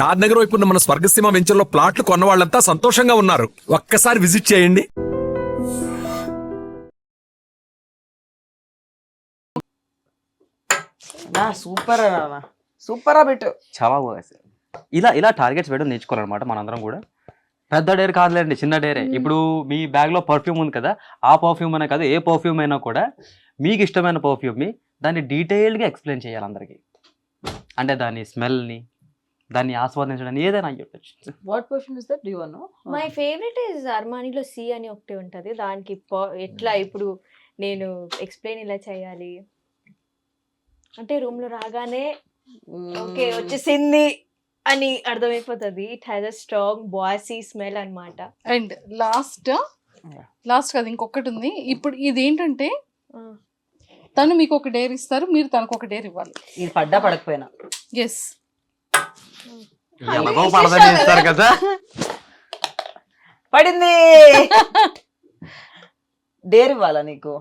షాద్ నగర్ వైపు ఉన్న మన స్వర్గసీమ వెంచర్లో ప్లాట్లు కొన్న వాళ్ళంతా సంతోషంగా ఉన్నారు. ఒక్కసారి విజిట్ చేయండి. సూపర్ సూపరా బిట్. చాలా బాగా ఇలా టార్గెట్స్ వేయడం నేర్చుకోవాలన్నమాట మనందరం కూడా. పెద్ద డేర్ కాదులేండి, చిన్న డేరే. ఇప్పుడు మీ బ్యాగ్ లో పర్ఫ్యూమ్ ఉంది కదా, ఆ పర్ఫ్యూమ్ అనే కాదు, ఏ పర్ఫ్యూమ్ అయినా కూడా మీకు ఇష్టమైన పర్ఫ్యూమ్ ని దాన్ని డీటెయిల్ గా ఎక్స్ప్లెయిన్ చేయాలి అందరికి. అంటే దాని స్మెల్ ని, దాన్ని ఆస్వాదించడానికి ఏదైనా అయ్యొచ్చు. What perfume is that, do you know? My favourite is అర్మానీలో సి అని ఒకటి ఉంటది. దానికి ఎట్లా ఇప్పుడు నేను ఎక్స్ప్లెయిన్ ఇలా చేయాలి అంటే రూమ్ లో రాగానే ఓకే వచ్చేసింది అని అర్థమైపోతుంది. ఇట్ హ్యాస్ అ స్ట్రాంగ్ బాసీ స్మెల్ అన్నమాట. అండ్ లాస్ట్ కదా ఇంకొకటి ఉంది. ఇప్పుడు ఇది ఏంటంటే తను మీకు ఒక డేర్ ఇస్తారు, మీరు తనకు ఒక డేర్ ఇవ్వాలి. ఇది పడ్డా పడకపోయినా. ఎస్, ఎలాగో పడదని ఇస్తారు కదా. పడింది. డేర్ ఇవ్వాలా నీకు?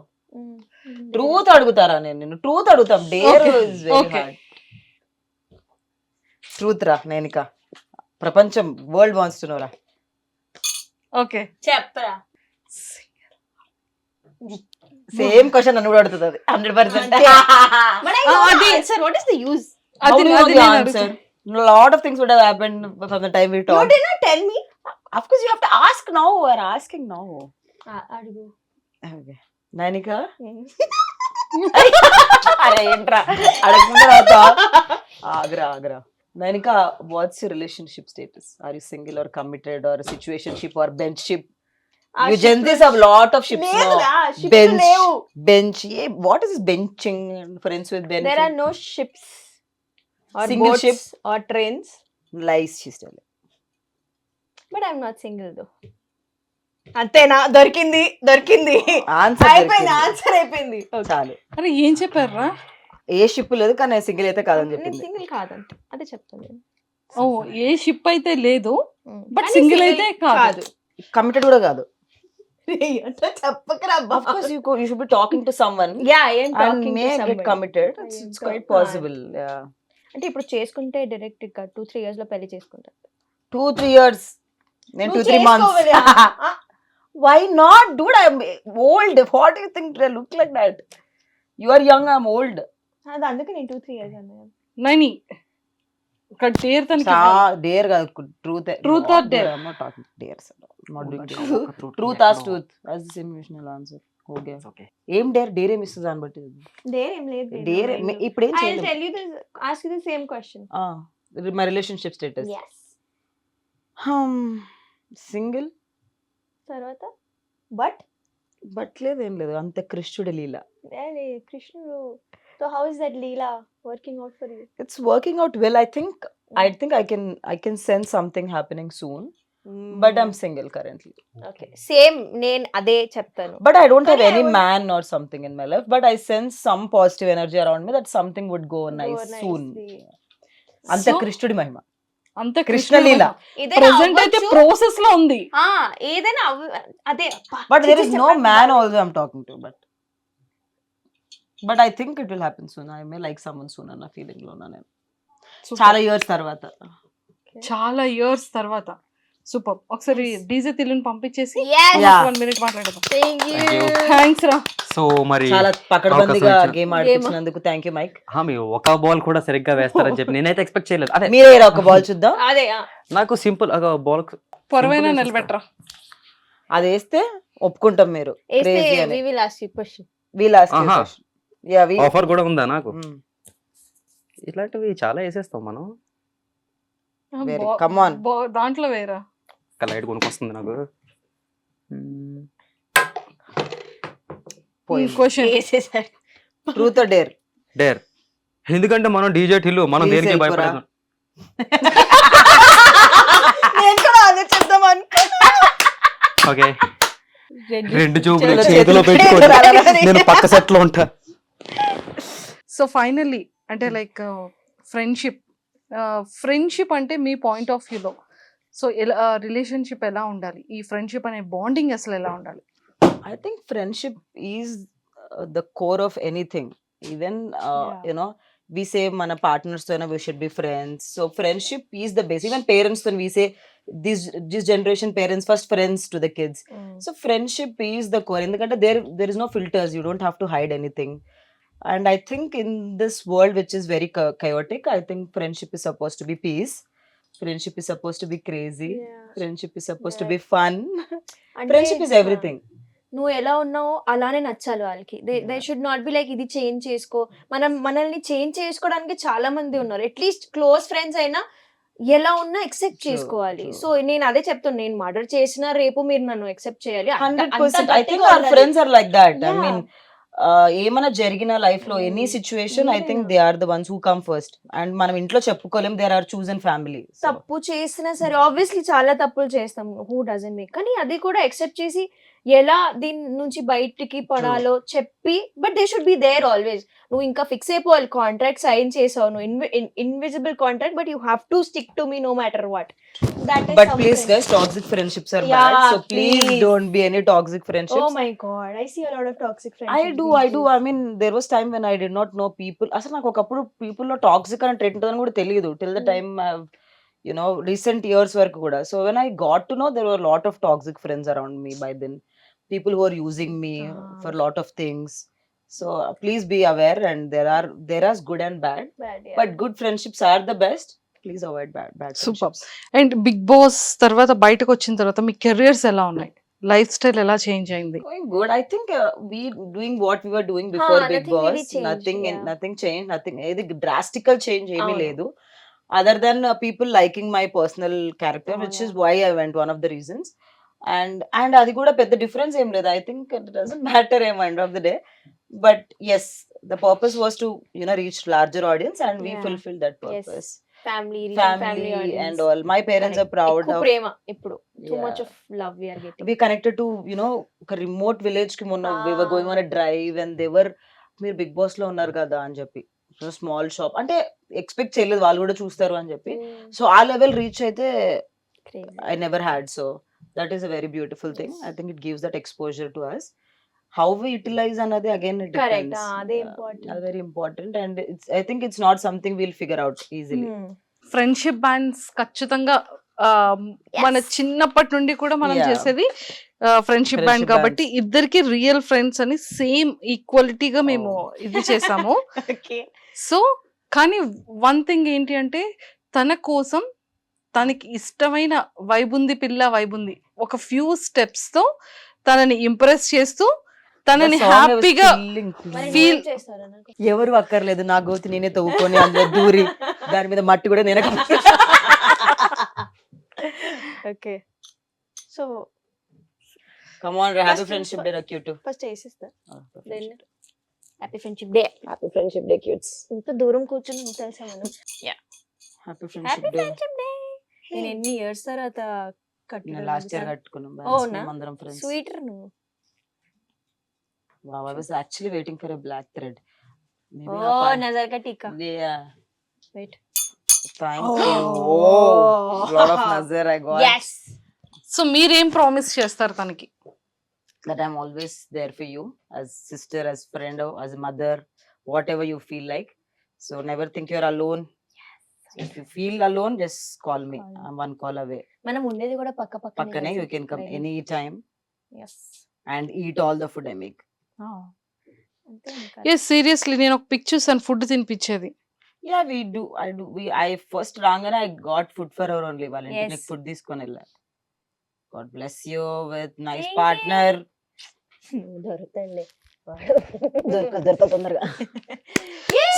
ట్రూత్ అడుగుతారా? నేను ట్రూత్ అడుగుతాం. Dare is very hard. Truth రా నేనిక. ప్రపంచం వరల్డ్ వాంట్స్ టు నో రా. ఓకే చెప్పరా. సేమ్ క్వశ్చన్ నన్ను కూడా అడుగుతుంది 100%. Sir, what is the use? How do you want the answer? A lot of things would have happened from the time we You talked. did not tell me. Of course you have to ask now. We're asking now. అడుగు. Okay. Nainika అరే ఏంట్రా అడగకుండా Agra. Nainika, what's your relationship status? Are you single or committed or a situationship or benchship? You gents have lot of ships now. Bench. What is this benching? Friends with benching? There are no ships or Single boats ship or trains. Lies she's telling. But I'm not single though. అంతేనా? దొరికింది answer అయిపోయింది. చాలు. అరే ఏం చెప్పారా? ఏ ship లేదు కానీ single అయితే కాదని చెప్పింది. సింగిల్ కాదంటే అదే చెప్తాను నేను. ఓ ఏ షిప్ అయితే లేదు, బట్ సింగిల్ అయితే కాదు. కమిటెడ్ కూడా కాదు. చెప్పకరా. Of course you should be talking to someone. Yeah, I am and talking may to somebody. get committed. It's quite possible. Yeah. అంటే ఇప్పుడు చేసుకుంటే డైరెక్ట్ గా 2-3 years లో పెళ్లి చేసుకుంటారు. 2-3 years. నేను 2-3 months. Why not, dude? I'm old. What do you think I look like that? You are young, I'm old. అది అందుకే నేను 2-3 years అన్నాను. నైని ఇక్కడ డేర్ తనకి Dare కాదు, truth. Truth or dare? I'm not talking dares. Not doing dare. Truth as truth. As the same emotional answer. Okay. ఏం dare ఏమి ఇస్తుంది దాన్ని బట్టి. డేర్ ఏం లేదు. డేర్ ఇప్పుడు ఏం I'll చేయలేదు. tell you this, ask you the same question. My relationship status. Yes. Single. తర్వాత బట్ లేదు, ఏం లేదు, అంతే. కృష్ణుడి లీల. కృష్ణుడు. So how is that Leela working out for you? It's working out well. I think I can sense something happening soon. But I'm single currently. Okay, same నేను అదే చెప్తాను. But I don't have But any I would- man or something in my life. But I sense some positive energy around me that something would go nice soon. అంతే కృష్ణుడి మహిమ. అంత Krishna Leela. Present అయితే process లో ఉంది. ఏదైనా అదే. But there is no man also I'm talking to. But I think it will happen soon. I may like someone soon అన్న feeling లో ఉన్నాను. చాలా ఇయర్స్ తర్వాత. సూపర్. ఒకసారి డీజే తిల్లుని పంపించేసి Yes. 1 minute మాట్లాడదాం. Thank you. థ్యాంక్స్ రా. సో మరి చాలా పకడ్బందీగా గేమ్ ఆడిపించినందుకు థ్యాంక్ యూ మైక్. మీరు ఒక బాల్ కూడా సరిగ్గా వేస్తారని చెప్పి నేనైతే ఎక్స్పెక్ట్ చేయలేదు. అదే మీరే ఒక బాల్ చూద్దాం. అదే నాకు సింపుల్ బాల్ పొరవైనా నిలబెట్టరా. అది వేస్తే ఒప్పుకుంటాం. మీరు crazy అని. we will ask you question. We'll ask you a question. Yeah, offer కూడా ఉందా నాకు? ఇట్లాంటివి చాలా వేసేస్తాం మనం. Come on. దాంట్లో వేరా లైట్ కొనుక్కొస్తుంది నాకు. Question truth or dare? Dare. ఎందుకంటే మనం డీజే టిల్లు, మనం దేనికి భయపడతాం. నేను కూడా అదే చెప్దాం అనుకున్నా. ఓకే, 2 చూపులు చేతిలో పెట్టుకోండి, నేను పక్క సెట్ లో ఉంటా. సో ఫైనల్లీ అంటే లైక్ ఫ్రెండ్షిప్ అంటే మీ పాయింట్ ఆఫ్ వ్యూలో సో ఎలా రిలేషన్షిప్ ఎలా ఉండాలి, ఈ ఫ్రెండ్షిప్ అనే బాండింగ్ అసలు ఎలా ఉండాలి? I think friendship is the core of anything. Even you know, we say మన partners తో we should be friends. So friendship is the base. Even parents తో we say this generation parents first friends to the kids. So friendship is the core. ఎందుకంటే there is no filters. You don't have to hide anything. And I think in this world which is very chaotic, I think friendship is supposed to be peace. Friendship is supposed to be crazy. Friendship is supposed to be fun. Friendship is everything. నువ్వు ఎలా ఉన్నావో అలానే నచ్చాలి వాళ్ళకి. They should not be like ఇది change చేసుకో. మనల్ని change చేసుకోవడానికి చాలా మంది ఉన్నారు. అట్లీస్ట్ క్లోజ్ ఫ్రెండ్స్ అయినా ఎలా ఉన్నా ఎక్సెప్ట్ చేసుకోవాలి. సో నేను అదే చెప్తాను, నేను మర్డర్ చేసినా రేపు మీరు నన్ను ఎక్సెప్ట్ చేయాలి. 100%. I think our friends are like that. I mean, ఏమైనా జరిగిన లైఫ్ లో any situation I think they are the ones who come first. And మనం ఇంట్లో చెప్పుకోలేం, దేర్ ఆర్ చూజన్ ఫ్యామిలీ. తప్పు చేసినా సరే ఆబ్వియస్లీ చాలా తప్పులు చేస్తాం, హూ డజంట్ మేక్, కానీ అది కూడా ఎక్సెప్ట్ చేసి ఎలా దీని నుంచి బయటికి పడాలో చెప్పి, but they should be there always. నువ్వు ఇంకా ఫిక్స్ అయిపోవాలి, కాంట్రాక్ట్ సైన్ చేసావు, నువ్వు invisible contract, but you have to stick to me no matter what. But please guys, toxic friendships are bad. So please don't be any toxic friendships. Oh my god, I see a lot of toxic friends. I do. I mean, there was time when I did not know people. అసలు నాకు ఒకప్పుడు people లో toxic అనే trend ఉంటుందని కూడా తెలియదు. Till the time recent years వరకు కూడా. So when I got to know, there were a lot of toxic friends around me by then. People who are using me for a lot of things. So please be aware, and there are good and bad. But good friendships are the best. Please avoid bad super. friendships. And Bigg Boss తర్వాత బయటకు వచ్చిన తర్వాత మీ careers ఎలా ఉన్నాయి, lifestyle ఎలా change అయింది? Going good. I think we doing what we were doing before Big nothing really Boss. changed, Nothing yeah. changed. Nothing. ఏది drastical change ఏమీ అవును. లేదు. Other than people liking my personal character, which is why I went, one of the reasons. And అది కూడా పెద్ద difference ఏం లేదు. I think it doesn't matter at the end of the day. But yes, the purpose was to reach larger audience, and we Yeah. fulfilled that purpose. Family And all. My parents are proud of. ప్రేమ ఇప్పుడు too Yeah. much of love we are getting. We connected to ఒక remote village కి మొన్న we were going on a drive, and they were, మీరు big boss లో ఉన్నారు కదా అని చెప్పి, స్మాల్ షాప్ అంటే ఎక్స్పెక్ట్ చేయలేదు వాళ్ళు కూడా చూస్తారు అని చెప్పి. సో ఆ లెవెల్ రీచ్ అయితే Crazy. I never had. So that is a very beautiful thing. I think it gives that exposure to us. How we utilize another, again, it Correct. depends. అదే important. Very important, and I think it's not something we'll figure out easily. Friendship bands ఖచ్చితంగా మన చిన్నప్పటి నుండి కూడా మనం Yeah. చేసేది friendship band Friendship కాబట్టి ఇద్దరికి రియల్ ఫ్రెండ్స్ అని సేమ్ ఈక్వాలిటీగా మేము ఇది చేసాము. Okay. సో కానీ వన్ థింగ్ ఏంటి అంటే, తన కోసం తనకి ఇష్టమైన వైబుంది పిల్ల వైబుంది ఒక ఫ్యూ స్టెప్స్ తో తనని ఇంప్రెస్ చేస్తూ తనని The song I was హ్యాపీగా feeling, మరి Feel- నువ్వేం చేస్తారా నాకు? ఎవరు అక్కర్లేదు, నా గోతి నేనే తవ్వుకొని అందులో దూరి దాని మీద మట్టి కూడా నేనే okay, so come on, happy friendship day cute. First వేసిస్తా, happy friendship day. Happy friendship day cutes. ఇంత దూరం కూర్చొని నువ్వు తెలుసా మనం happy happy friendship day. Friendship day. నేను ఎన్ని ఇయర్స్ తర్వాత లాస్ట్ ఇయర్ కట్టుకున్నాం అవునా? అందరం ఫ్రెండ్స్. స్వీటర్ నువ్వు. Wow, I was actually waiting for a black thread. Maybe ఓ నజర్ కా టీకా. Yeah. Wait. Thank Oh. you. Oh, lot of nazar I got. Yes. So మీరేం ప్రామిస్ చేస్తారు తనకి? That I'm always there for you, as sister, as friend, or as mother, whatever you feel like. So never think you're alone. If you feel alone, just call me. Call me. I'm one call away. మనం ఉండేది కూడా పక్క Pakkane, you can come anytime yes. and eat all the food I make. అంతే ఇంకా. ఏ seriously నేను ఒక pick చూసాను food తినిపించేది. Yeah, we do. I first rangana I got food for her only. Valentine Yes. food తీసుకొని వెళ్ళా. God bless you with nice Thank partner. దొరుకుతాండి. దొరక తొందరగా.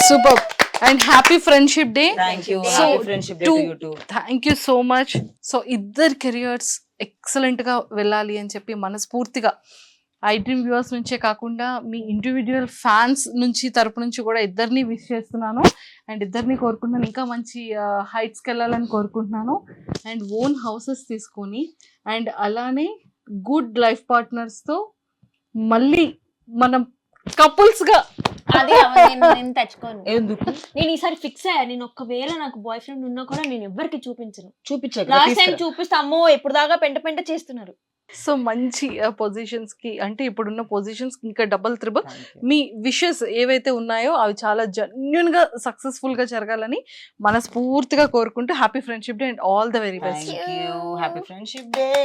Super and happy friendship day. Thank you. So, Happy friendship day to you too. Thank you so much. So ఇద్దరు careers excellent గా వెళ్ళాలి అని చెప్పి మనస్ఫూర్తిగా ఐ డ్రీమ్ వ్యూవర్స్ నుంచే కాకుండా మీ ఇండివిజువల్ ఫ్యాన్స్ నుంచి తరపు నుంచి కూడా ఇద్దరిని విష్ చేస్తున్నాను. అండ్ ఇద్దరిని కోరుకుంటున్నాను ఇంకా మంచి హైట్స్కి వెళ్ళాలని కోరుకుంటున్నాను. అండ్ ఓన్ హౌసెస్ తీసుకొని అండ్ అలానే గుడ్ లైఫ్ పార్ట్నర్స్తో మళ్ళీ మనం కపుల్స్గా అది నేను తెచ్చుకోను. ఎందుకు నేను ఈసారి ఫిక్స్ అయ్యా, నేను ఒకవేళ నాకు బాయ్ ఫ్రెండ్ ఉన్నా కూడా నేను ఎవ్వరికి చూపించను. చూపించక లాస్ట్ టైం చూపిస్తే అమ్మో ఎప్పుడు దాకా పెంట చేస్తున్నారు. సో మంచి పొజిషన్స్ కి, అంటే ఇప్పుడున్న పొజిషన్స్ ఇంకా డబుల్ త్రిబుల్ మీ విషెస్ ఏవైతే ఉన్నాయో అవి చాలా జెన్యున్ గా సక్సెస్ఫుల్ గా జరగాలని మనస్ఫూర్తిగా కోరుకుంటూ happy friendship day and all the very best. Thank you. Happy Friendship Day.